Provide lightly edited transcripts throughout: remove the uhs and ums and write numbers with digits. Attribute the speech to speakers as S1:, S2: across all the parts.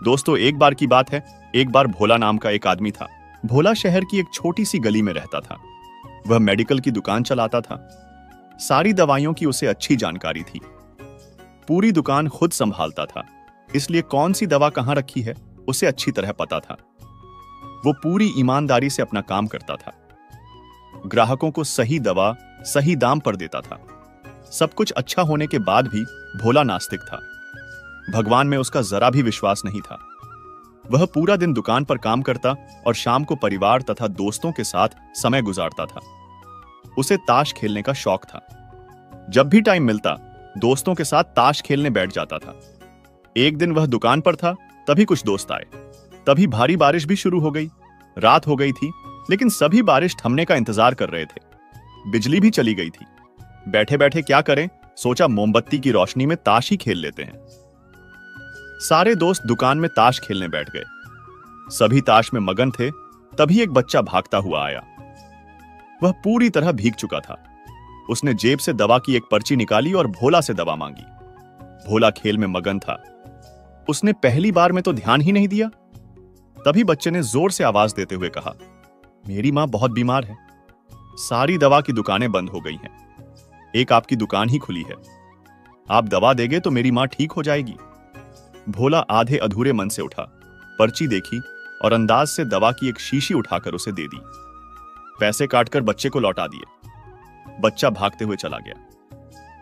S1: दोस्तों, एक बार की बात है। एक बार भोला नाम का एक आदमी था। भोला शहर की एक छोटी सी गली में रहता था। वह मेडिकल की दुकान चलाता था। सारी दवाइयों की उसे अच्छी जानकारी थी। पूरी दुकान खुद संभालता था, इसलिए कौन सी दवा कहां रखी है उसे अच्छी तरह पता था। वो पूरी ईमानदारी से अपना काम करता था। ग्राहकों को सही दवा सही दाम पर देता था। सब कुछ अच्छा होने के बाद भी भोला नास्तिक था। भगवान में उसका जरा भी विश्वास नहीं था। वह पूरा दिन दुकान पर काम करता और शाम को परिवार तथा दोस्तों के साथ समय गुजारता था। उसे ताश खेलने का शौक था। जब भी टाइम मिलता दोस्तों के साथ ताश खेलने बैठ जाता था। एक दिन वह दुकान पर था, तभी कुछ दोस्त आए। तभी भारी बारिश भी शुरू हो गई। रात हो गई थी, लेकिन सभी बारिश थमने का इंतजार कर रहे थे। बिजली भी चली गई थी। बैठे बैठे क्या करें, सोचा मोमबत्ती की रोशनी में ताश ही खेल लेते हैं। सारे दोस्त दुकान में ताश खेलने बैठ गए। सभी ताश में मगन थे। तभी एक बच्चा भागता हुआ आया। वह पूरी तरह भीग चुका था। उसने जेब से दवा की एक पर्ची निकाली और भोला से दवा मांगी। भोला खेल में मगन था। उसने पहली बार में तो ध्यान ही नहीं दिया। तभी बच्चे ने जोर से आवाज देते हुए कहा, मेरी मां बहुत बीमार है। सारी दवा की दुकानें बंद हो गई हैं। एक आपकी दुकान ही खुली है। आप दवा देंगे तो मेरी मां ठीक हो जाएगी। भोला आधे अधूरे मन से उठा, पर्ची देखी और अंदाज से दवा की एक शीशी उठाकर उसे दे दी। पैसे काटकर बच्चे को लौटा दिए। बच्चा भागते हुए चला गया।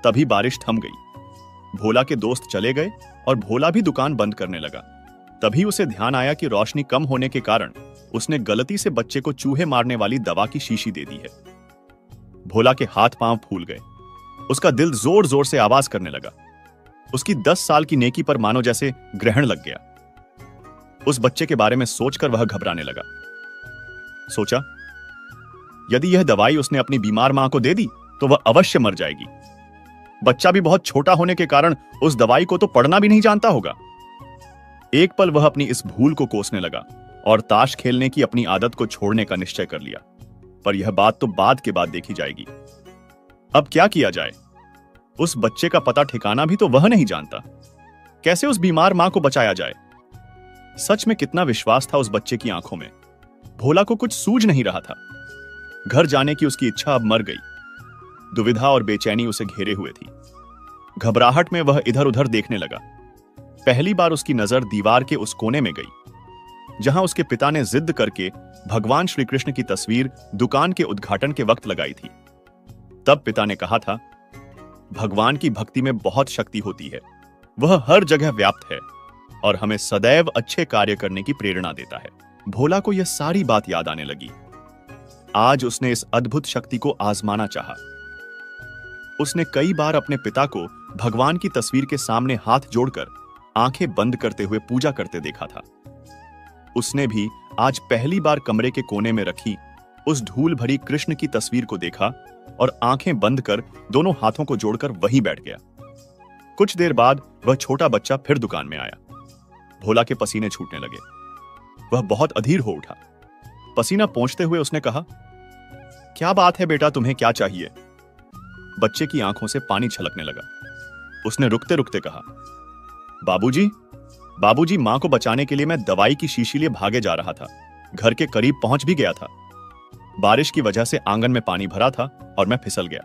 S1: तभी बारिश थम गई। भोला के दोस्त चले गए और भोला भी दुकान बंद करने लगा। तभी उसे ध्यान आया कि रोशनी कम होने के कारण उसने गलती से बच्चे को चूहे मारने वाली दवा की शीशी दे दी है। भोला के हाथ पांव फूल गए। उसका दिल जोर जोर से आवाज करने लगा। उसकी 10 साल की नेकी पर मानो जैसे ग्रहण लग गया। उस बच्चे के बारे में सोचकर वह घबराने लगा। सोचा, यदि यह दवाई उसने अपनी बीमार मां को दे दी तो वह अवश्य मर जाएगी। बच्चा भी बहुत छोटा होने के कारण उस दवाई को तो पढ़ना भी नहीं जानता होगा। एक पल वह अपनी इस भूल को कोसने लगा और ताश खेलने की अपनी आदत को छोड़ने का निश्चय कर लिया। पर यह बात तो बाद के बाद देखी जाएगी। अब क्या किया जाए? उस बच्चे का पता ठिकाना भी तो वह नहीं जानता। कैसे उस बीमार मां को बचाया जाए? सच में कितना विश्वास था उस बच्चे की आंखों में। भोला को कुछ सूझ नहीं रहा था। घर जाने की उसकी इच्छा अब मर गई। दुविधा और बेचैनी उसे घेरे हुए थी। घबराहट में वह इधर उधर देखने लगा। पहली बार उसकी नजर दीवार के उस कोने में गई जहां उसके पिता ने जिद करके भगवान श्री कृष्ण की तस्वीर दुकान के उद्घाटन के वक्त लगाई थी। तब पिता ने कहा था, भगवान की भक्ति में बहुत शक्ति होती है। वह हर जगह व्याप्त है और हमें सदैव अच्छे कार्य करने की प्रेरणा देता है। भोला को यह सारी बात याद आने लगी। आज उसने इस अद्भुत शक्ति को आजमाना चाहा। उसने कई बार अपने पिता को भगवान की तस्वीर के सामने हाथ जोड़कर आंखें बंद करते हुए पूजा करते देखा था। उसने भी आज पहली बार कमरे के कोने में रखी उस धूल भरी कृष्ण की तस्वीर को देखा और आंखें बंद कर दोनों हाथों को जोड़कर वहीं बैठ गया। कुछ देर बाद वह छोटा बच्चा फिर दुकान में आया। भोला के पसीने छूटने लगे। वह बहुत अधीर हो उठा। पसीना पोंछते हुए उसने कहा, क्या बात है बेटा, तुम्हें क्या चाहिए? बच्चे की आंखों से पानी छलकने लगा। उसने रुकते रुकते कहा, बाबूजी, बाबूजी, मां को बचाने के लिए मैं दवाई की शीशी लिए भागे जा रहा था। घर के करीब पहुंच भी गया था। बारिश की वजह से आंगन में पानी भरा था और मैं फिसल गया।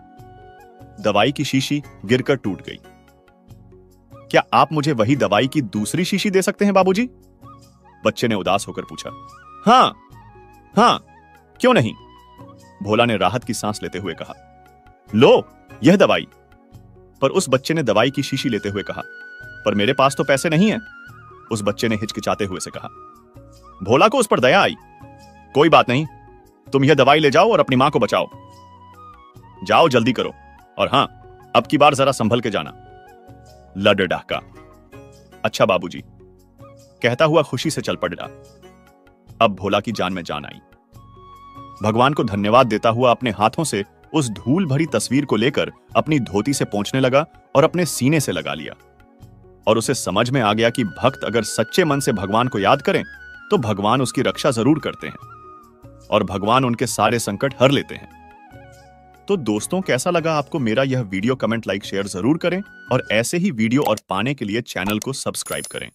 S1: दवाई की शीशी गिरकर टूट गई। क्या आप मुझे वही दवाई की दूसरी शीशी दे सकते हैं बाबूजी? बच्चे ने उदास होकर पूछा। हाँ हाँ, क्यों नहीं? भोला ने राहत की सांस लेते हुए कहा, लो यह दवाई। पर उस बच्चे ने दवाई की शीशी लेते हुए कहा, पर मेरे पास तो पैसे नहीं है। उस बच्चे ने हिचकिचाते हुए से कहा। भोला को उस पर दया आई। कोई बात नहीं, तुम यह दवाई ले जाओ और अपनी मां को बचाओ। जाओ, जल्दी करो, और हां, अब की बार जरा संभल के जाना। लड डाका। अच्छा बाबूजी, कहता हुआ खुशी से चल पड़ा। अब भोला की जान में जान आई। भगवान को धन्यवाद देता हुआ अपने हाथों से उस धूल भरी तस्वीर को लेकर अपनी धोती से पोंछने लगा और अपने सीने से लगा लिया। और उसे समझ में आ गया कि भक्त अगर सच्चे मन से भगवान को याद करें तो भगवान उसकी रक्षा जरूर करते हैं और भगवान उनके सारे संकट हर लेते हैं। तो दोस्तों, कैसा लगा आपको मेरा यह वीडियो? कमेंट, लाइक, शेयर जरूर करें और ऐसे ही वीडियो और पाने के लिए चैनल को सब्सक्राइब करें।